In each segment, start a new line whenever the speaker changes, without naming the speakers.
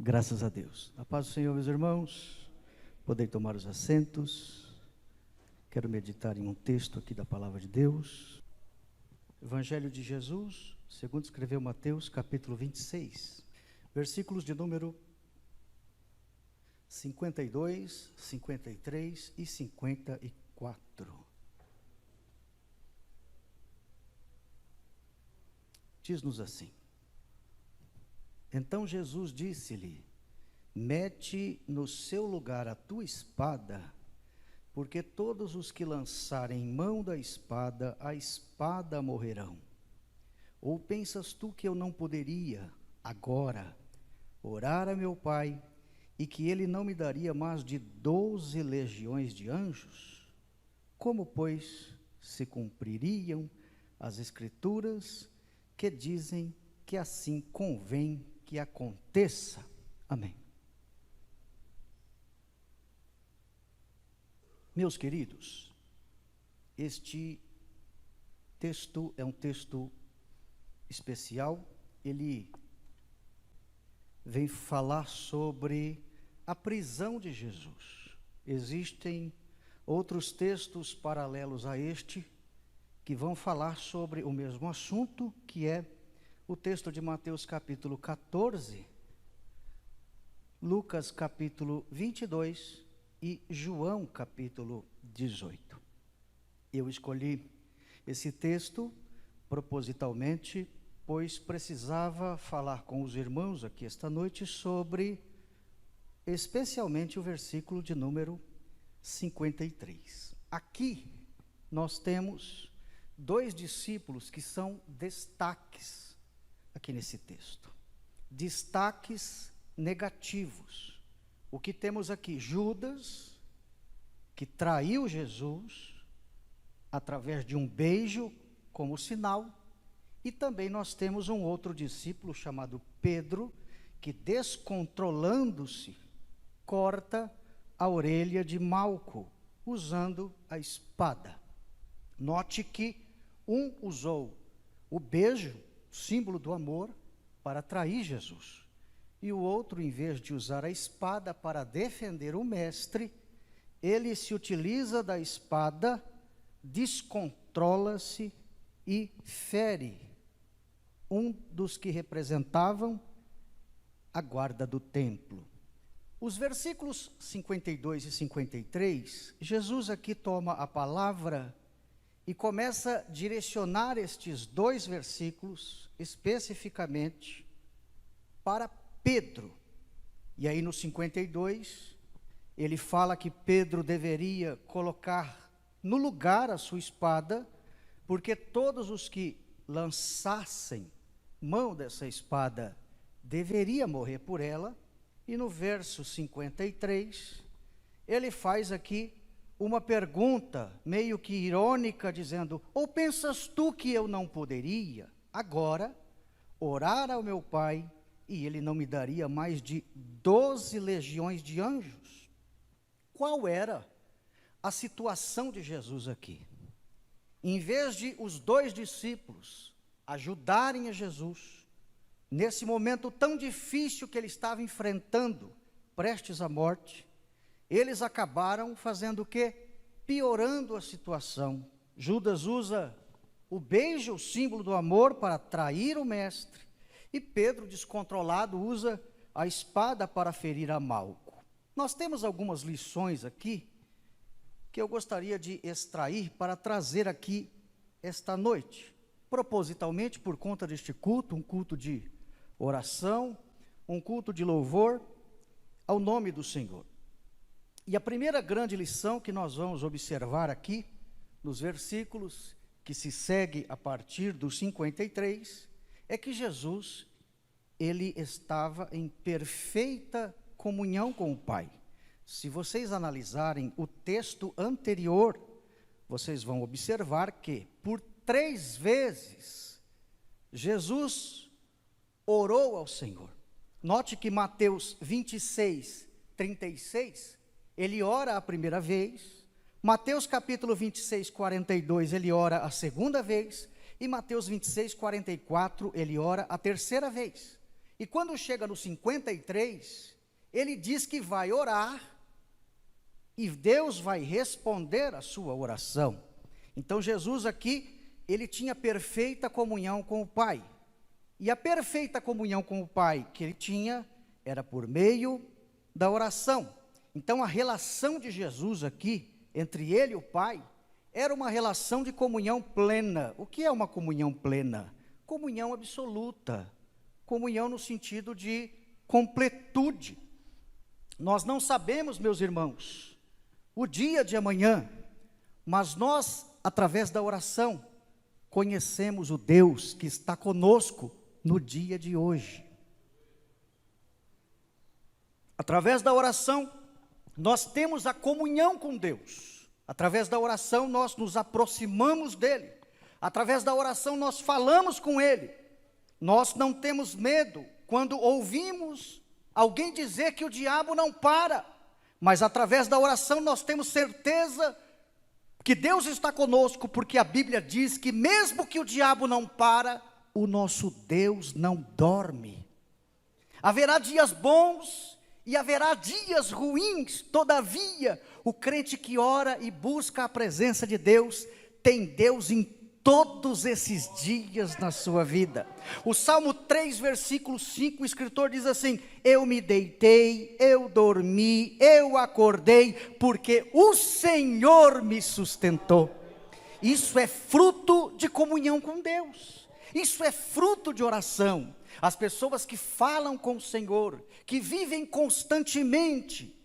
Graças a Deus. A paz do Senhor, meus irmãos. Podem tomar os assentos. Quero meditar em um texto aqui da palavra de Deus. Evangelho de Jesus, segundo escreveu Mateus, capítulo 26, versículos de número 52, 53 e 54. Diz-nos assim: Então Jesus disse-lhe: Mete no seu lugar a tua espada, porque todos os que lançarem mão da espada, a espada morrerão. Ou pensas tu que eu não poderia, agora, orar a meu Pai, e que ele não me daria mais de 12 legiões de anjos? Como, pois, se cumpririam as Escrituras que dizem que assim convém que aconteça? Amém. Meus queridos, este texto é um texto especial. Ele vem falar sobre a prisão de Jesus. Existem outros textos paralelos a este que vão falar sobre o mesmo assunto, que é o texto de Mateus capítulo 14, Lucas capítulo 22 e João capítulo 18. Eu escolhi esse texto propositalmente, pois precisava falar com os irmãos aqui esta noite sobre, especialmente, o versículo de número 53. Aqui nós temos dois discípulos que são destaques aqui nesse texto. Destaques negativos. O que temos aqui? Judas, que traiu Jesus através de um beijo como sinal, e também nós temos um outro discípulo chamado Pedro, que, descontrolando-se, corta a orelha de Malco, usando a espada. Note que um usou o beijo, símbolo do amor, para trair Jesus, e o outro, em vez de usar a espada para defender o mestre, ele se utiliza da espada, descontrola-se e fere um dos que representavam a guarda do templo. Os versículos 52 e 53, Jesus aqui toma a palavra e começa a direcionar estes dois versículos especificamente para Pedro. E aí no 52, ele fala que Pedro deveria colocar no lugar a sua espada, porque todos os que lançassem mão dessa espada deveria morrer por ela. E no verso 53, ele faz aqui uma pergunta meio que irônica, dizendo: ou pensas tu que eu não poderia, agora, orar ao meu Pai, e ele não me daria mais de 12 legiões de anjos? Qual era a situação de Jesus aqui? Em vez de os dois discípulos ajudarem a Jesus, nesse momento tão difícil que ele estava enfrentando, prestes à morte, eles acabaram fazendo o quê? Piorando a situação. Judas usa o beijo, o símbolo do amor, para trair o mestre, e Pedro, descontrolado, usa a espada para ferir a Malco. Nós temos algumas lições aqui que eu gostaria de extrair para trazer aqui esta noite, propositalmente por conta deste culto, um culto de oração, um culto de louvor ao nome do Senhor. E a primeira grande lição que nós vamos observar aqui, nos versículos que se segue a partir do 53, é que Jesus, ele estava em perfeita comunhão com o Pai. Se vocês analisarem o texto anterior, vocês vão observar que, por 3 vezes, Jesus orou ao Senhor. Note que Mateus 26, 36, ele ora a primeira vez. Mateus capítulo 26, 42, ele ora a segunda vez. E Mateus 26, 44, ele ora a terceira vez. E quando chega no 53, ele diz que vai orar e Deus vai responder a sua oração. Então Jesus aqui, ele tinha perfeita comunhão com o Pai. E a perfeita comunhão com o Pai que ele tinha era por meio da oração. Então a relação de Jesus aqui, entre ele e o Pai, era uma relação de comunhão plena. O que é uma comunhão plena? Comunhão absoluta. Comunhão no sentido de completude. Nós não sabemos, meus irmãos, o dia de amanhã, mas nós, através da oração, conhecemos o Deus que está conosco no dia de hoje. Através da oração, nós temos a comunhão com Deus. Através da oração, nós nos aproximamos dEle. Através da oração, nós falamos com Ele. Nós não temos medo quando ouvimos alguém dizer que o diabo não para. Mas através da oração, nós temos certeza que Deus está conosco, porque a Bíblia diz que mesmo que o diabo não para, o nosso Deus não dorme. Haverá dias bons e haverá dias ruins, todavia, o crente que ora e busca a presença de Deus, tem Deus em todos esses dias na sua vida. O Salmo 3, versículo 5, o escritor diz assim: eu me deitei, eu dormi, eu acordei, porque o Senhor me sustentou. Isso é fruto de comunhão com Deus. Isso é fruto de oração. As pessoas que falam com o Senhor, que vivem constantemente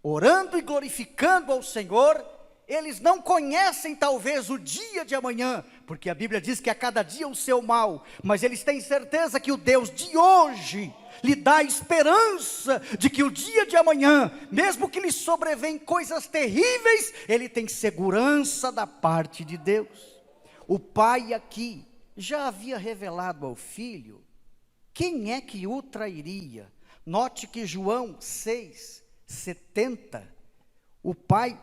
orando e glorificando ao Senhor, eles não conhecem talvez o dia de amanhã, porque a Bíblia diz que a cada dia o seu mal, mas eles têm certeza que o Deus de hoje lhe dá esperança de que o dia de amanhã, mesmo que lhe sobrevêm coisas terríveis, ele tem segurança da parte de Deus. O Pai aqui já havia revelado ao Filho quem é que o trairia. Note que João 6:70, o Pai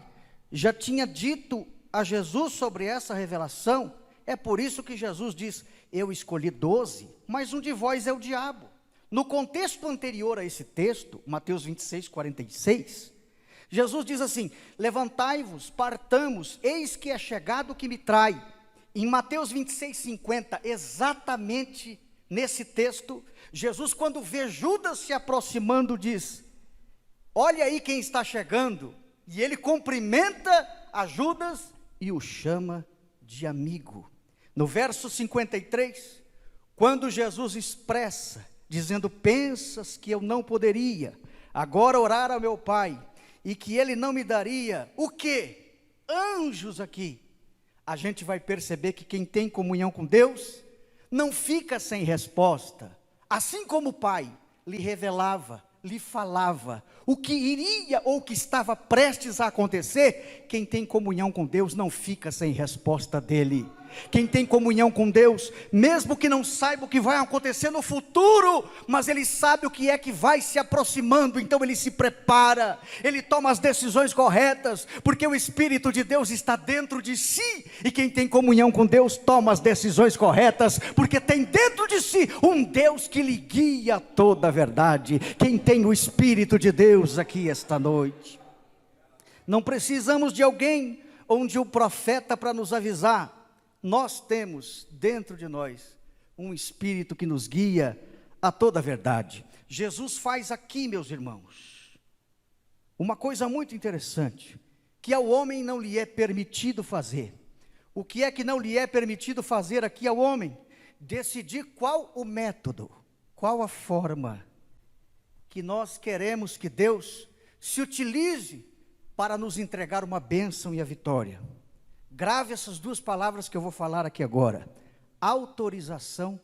já tinha dito a Jesus sobre essa revelação. É por isso que Jesus diz: eu escolhi 12, mas um de vós é o diabo. No contexto anterior a esse texto, Mateus 26:46, Jesus diz assim: levantai-vos, partamos, eis que é chegado o que me trai. Em Mateus 26:50, exatamente nesse texto, Jesus, quando vê Judas se aproximando, diz: olha aí quem está chegando. E ele cumprimenta a Judas e o chama de amigo. No verso 53, quando Jesus expressa, dizendo: pensas que eu não poderia agora orar ao meu Pai, e que Ele não me daria, o quê? Anjos aqui. A gente vai perceber que quem tem comunhão com Deus, não fica sem resposta. Assim como o Pai lhe revelava, lhe falava o que iria ou o que estava prestes a acontecer, quem tem comunhão com Deus não fica sem resposta dele. Quem tem comunhão com Deus, mesmo que não saiba o que vai acontecer no futuro, mas ele sabe o que é que vai se aproximando, então ele se prepara, ele toma as decisões corretas, porque o Espírito de Deus está dentro de si, e quem tem comunhão com Deus toma as decisões corretas, porque tem dentro de si um Deus que lhe guia toda a verdade. Quem tem o Espírito de Deus aqui esta noite, não precisamos de alguém ou de um profeta para nos avisar. Nós temos dentro de nós um Espírito que nos guia a toda a verdade. Jesus faz aqui, meus irmãos, uma coisa muito interessante, que ao homem não lhe é permitido fazer. O que é que não lhe é permitido fazer aqui ao homem? Decidir qual o método, qual a forma que nós queremos que Deus se utilize para nos entregar uma bênção e a vitória. Grave essas duas palavras que eu vou falar aqui agora: autorização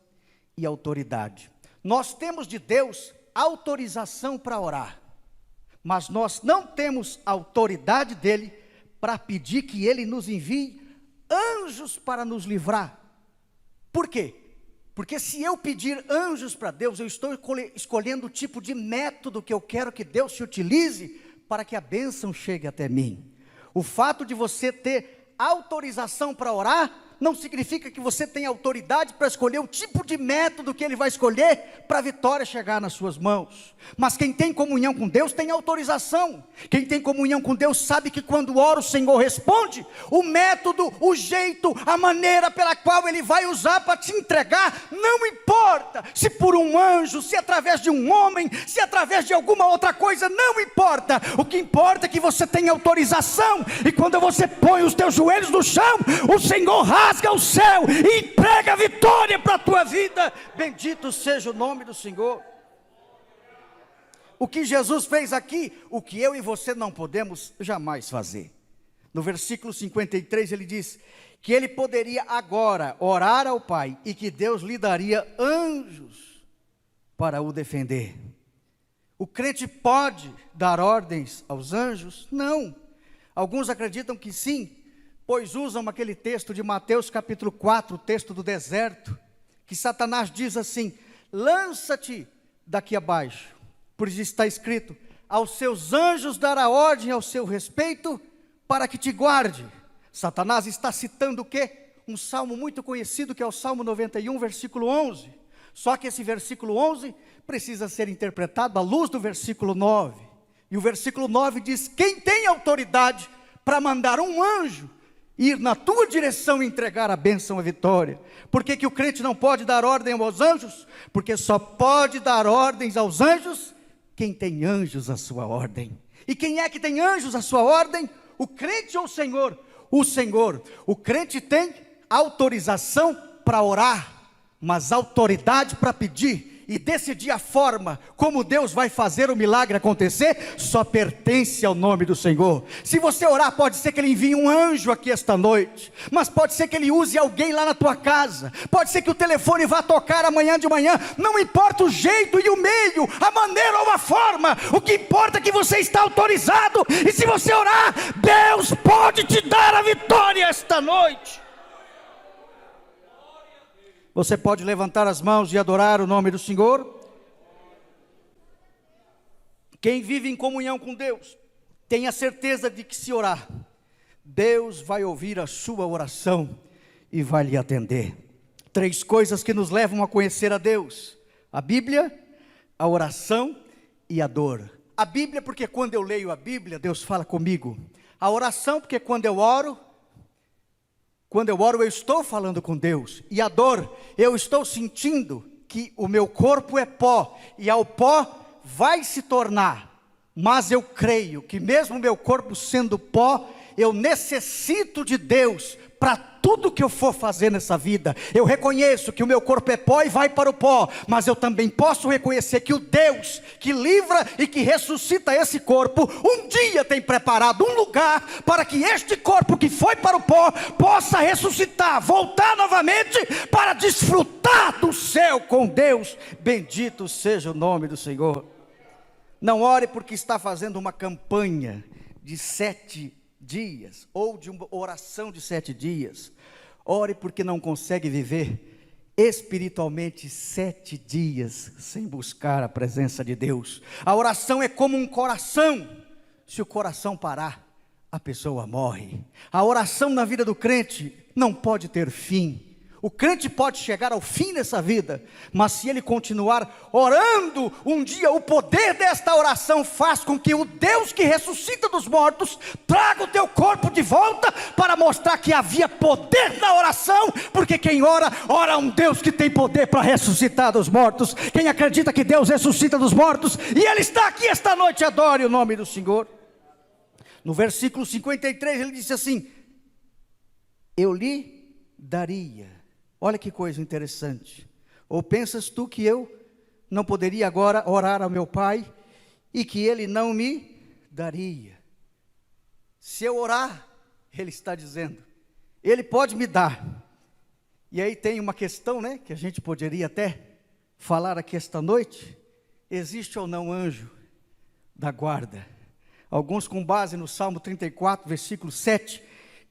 e autoridade. Nós temos de Deus autorização para orar, mas nós não temos autoridade dele para pedir que ele nos envie anjos para nos livrar. Por quê? Porque se eu pedir anjos para Deus, eu estou escolhendo o tipo de método que eu quero que Deus se utilize para que a bênção chegue até mim. O fato de você ter autorização para orar não significa que você tem autoridade para escolher o tipo de método que ele vai escolher para a vitória chegar nas suas mãos. Mas quem tem comunhão com Deus tem autorização. Quem tem comunhão com Deus sabe que quando ora o Senhor responde. O método, o jeito, a maneira pela qual ele vai usar para te entregar, não importa se por um anjo, se através de um homem, se através de alguma outra coisa, não importa. O que importa é que você tem autorização, e quando você põe os teus joelhos no chão, o Senhor rasga o céu e entrega a vitória para a tua vida. Bendito seja o nome do Senhor. O que Jesus fez aqui, o que eu e você não podemos jamais fazer. No versículo 53 ele diz que ele poderia agora orar ao Pai e que Deus lhe daria anjos para o defender. O crente pode dar ordens aos anjos? Não. Alguns acreditam que sim, pois usam aquele texto de Mateus capítulo 4, o texto do deserto, que Satanás diz assim: lança-te daqui abaixo, pois está escrito, aos seus anjos dará ordem ao seu respeito, para que te guarde. Satanás está citando o quê? Um salmo muito conhecido, que é o Salmo 91, versículo 11, só que esse versículo 11 precisa ser interpretado à luz do versículo 9, e o versículo 9 diz: quem tem autoridade para mandar um anjo ir na tua direção e entregar a bênção, a vitória? Por que que o crente não pode dar ordem aos anjos? Porque só pode dar ordens aos anjos quem tem anjos à sua ordem. E quem é que tem anjos à sua ordem? O crente ou o Senhor? O Senhor. O crente tem autorização para orar, mas autoridade para pedir e decidir a forma como Deus vai fazer o milagre acontecer, só pertence ao nome do Senhor. Se você orar, pode ser que Ele envie um anjo aqui esta noite, mas pode ser que Ele use alguém lá na tua casa, pode ser que o telefone vá tocar amanhã de manhã, não importa o jeito e o meio, a maneira ou a forma, o que importa é que você está autorizado, e se você orar, Deus pode te dar a vitória esta noite. Você pode levantar as mãos e adorar o nome do Senhor? Quem vive em comunhão com Deus, tenha certeza de que se orar, Deus vai ouvir a sua oração e vai lhe atender. 3 coisas que nos levam a conhecer a Deus: a Bíblia, a oração e a dor. A Bíblia, porque quando eu leio a Bíblia, Deus fala comigo. A oração, porque quando eu oro, eu estou falando com Deus. E a dor, eu estou sentindo que o meu corpo é pó, e ao pó vai se tornar. Mas eu creio que mesmo o meu corpo sendo pó, eu necessito de Deus para tudo que eu for fazer nessa vida. Eu reconheço que o meu corpo é pó e vai para o pó, mas eu também posso reconhecer que o Deus que livra e que ressuscita esse corpo, um dia tem preparado um lugar para que este corpo que foi para o pó possa ressuscitar, voltar novamente para desfrutar do céu com Deus. Bendito seja o nome do Senhor. Não ore porque está fazendo uma campanha de 7 dias, ou de uma oração de 7 dias. Ore porque não consegue viver espiritualmente 7 dias sem buscar a presença de Deus. A oração é como um coração. Se o coração parar, a pessoa morre. A oração na vida do crente não pode ter fim. O crente pode chegar ao fim dessa vida, mas se ele continuar orando, um dia o poder desta oração faz com que o Deus que ressuscita dos mortos traga o teu corpo de volta, para mostrar que havia poder na oração, porque quem ora, ora a um Deus que tem poder para ressuscitar dos mortos. Quem acredita que Deus ressuscita dos mortos, e Ele está aqui esta noite, adore o nome do Senhor. No versículo 53 ele disse assim: eu lhe daria. Olha que coisa interessante. Ou pensas tu que eu não poderia agora orar ao meu Pai e que Ele não me daria? Se eu orar, Ele está dizendo, Ele pode me dar. E aí tem uma questão, né, que a gente poderia até falar aqui esta noite: existe ou não anjo da guarda? Alguns, com base no Salmo 34, versículo 7,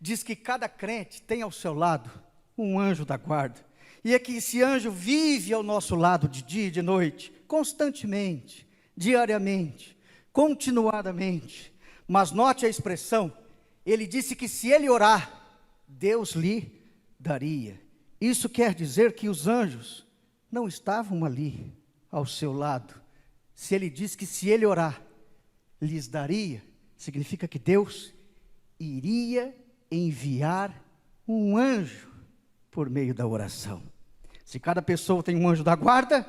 diz que cada crente tem ao seu lado um anjo da guarda, e é que esse anjo vive ao nosso lado de dia e de noite, constantemente, diariamente, continuadamente. Mas note a expressão, ele disse que se ele orar, Deus lhe daria. Isso quer dizer que os anjos não estavam ali ao seu lado. Se ele diz que se ele orar, lhes daria, significa que Deus iria enviar um anjo por meio da oração. Se cada pessoa tem um anjo da guarda,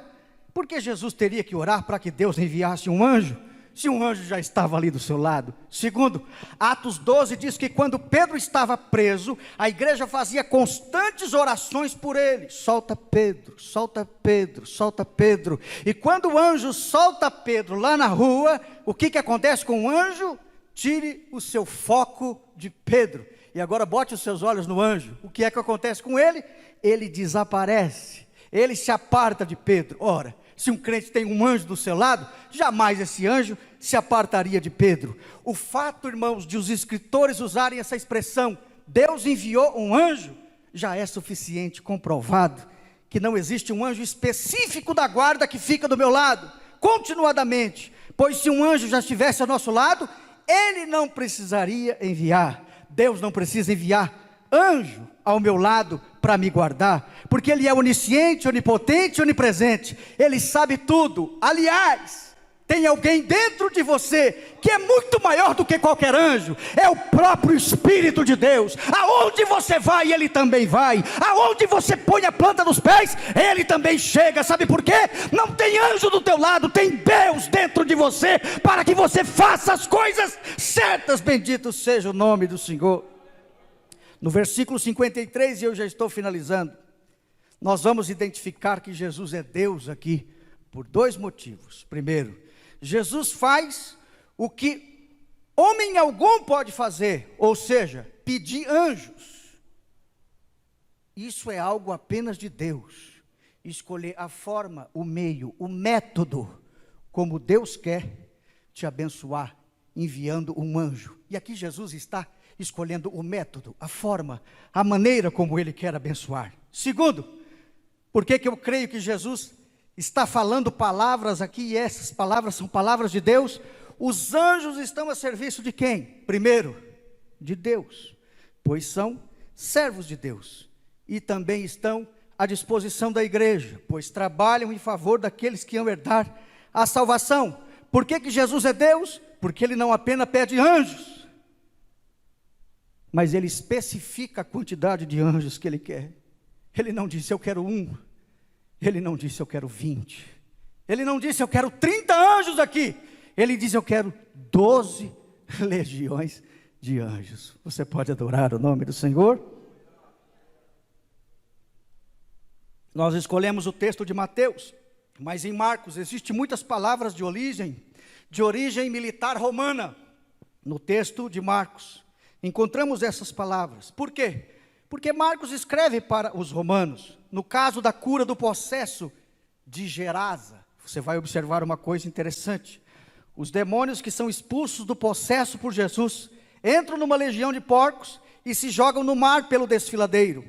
por que Jesus teria que orar para que Deus enviasse um anjo, se um anjo já estava ali do seu lado? Segundo, Atos 12 diz que quando Pedro estava preso, a igreja fazia constantes orações por ele. Solta Pedro, solta Pedro, solta Pedro. E quando o anjo solta Pedro lá na rua, o que acontece com o anjo? Tire o seu foco de Pedro. E agora bote os seus olhos no anjo. O que é que acontece com ele? Ele desaparece. Ele se aparta de Pedro. Ora, se um crente tem um anjo do seu lado, jamais esse anjo se apartaria de Pedro. O fato, irmãos, de os escritores usarem essa expressão, Deus enviou um anjo, já é suficiente, comprovado, que não existe um anjo específico da guarda que fica do meu lado, continuadamente. Pois se um anjo já estivesse ao nosso lado, ele não precisaria enviar. Deus não precisa enviar anjo ao meu lado para me guardar, porque Ele é onisciente, onipotente, onipresente. Ele sabe tudo. Aliás, tem alguém dentro de você que é muito maior do que qualquer anjo. É o próprio Espírito de Deus. Aonde você vai, Ele também vai. Aonde você põe a planta dos pés, Ele também chega. Sabe por quê? Não tem anjo do teu lado, tem Deus dentro de você, para que você faça as coisas certas. Bendito seja o nome do Senhor. No versículo 53, e eu já estou finalizando, nós vamos identificar que Jesus é Deus aqui, por dois motivos. Primeiro, Jesus faz o que homem algum pode fazer, ou seja, pedir anjos. Isso é algo apenas de Deus, escolher a forma, o meio, o método, como Deus quer te abençoar, enviando um anjo. E aqui Jesus está escolhendo o método, a forma, a maneira como Ele quer abençoar. Segundo, por que eu creio que Jesus está falando palavras aqui, e essas palavras são palavras de Deus? Os anjos estão a serviço de quem? Primeiro, de Deus, pois são servos de Deus, e também estão à disposição da igreja, pois trabalham em favor daqueles que vão herdar a salvação. Por que Jesus é Deus? Porque Ele não apenas pede anjos, mas Ele especifica a quantidade de anjos que Ele quer. Ele não disse eu quero 1, Ele não disse eu quero 20, Ele não disse eu quero 30 anjos aqui, Ele diz eu quero 12 legiões de anjos. Você pode adorar o nome do Senhor? Nós escolhemos o texto de Mateus, mas em Marcos existem muitas palavras de origem militar romana. No texto de Marcos encontramos essas palavras. Por quê? Porque Marcos escreve para os romanos, no caso da cura do possesso de Gerasa. Você vai observar uma coisa interessante. Os demônios que são expulsos do possesso por Jesus, entram numa legião de porcos e se jogam no mar pelo desfiladeiro.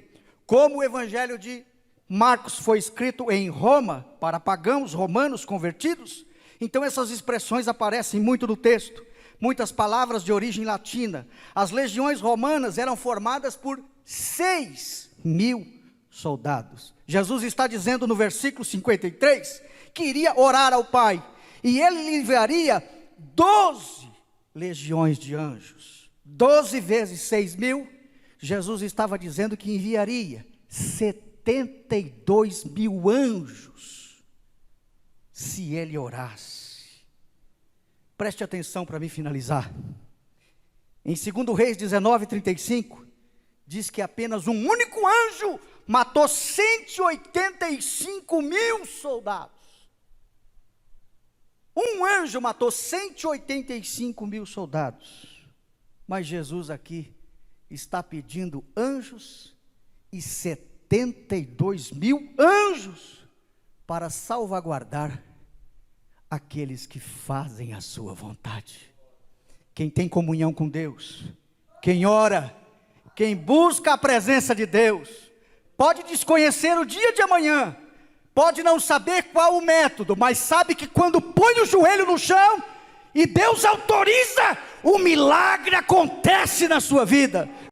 Como o evangelho de Marcos foi escrito em Roma, para pagãos romanos convertidos, então essas expressões aparecem muito no texto. Muitas palavras de origem latina. As legiões romanas eram formadas por 6.000 soldados. Jesus está dizendo no versículo 53, que iria orar ao Pai, e Ele lhe enviaria 12 legiões de anjos. 12 vezes 6.000, Jesus estava dizendo que enviaria 72.000 anjos, se Ele orasse. Preste atenção para me finalizar. Em 2 Reis 19:35, diz que apenas um único anjo matou 185.000 soldados. Um anjo matou 185.000 soldados. Mas Jesus aqui está pedindo anjos e 72.000 anjos para salvaguardar aqueles que fazem a sua vontade. Quem tem comunhão com Deus, quem ora, quem busca a presença de Deus, pode desconhecer o dia de amanhã, pode não saber qual o método, mas sabe que quando põe o joelho no chão e Deus autoriza, o milagre acontece na sua vida.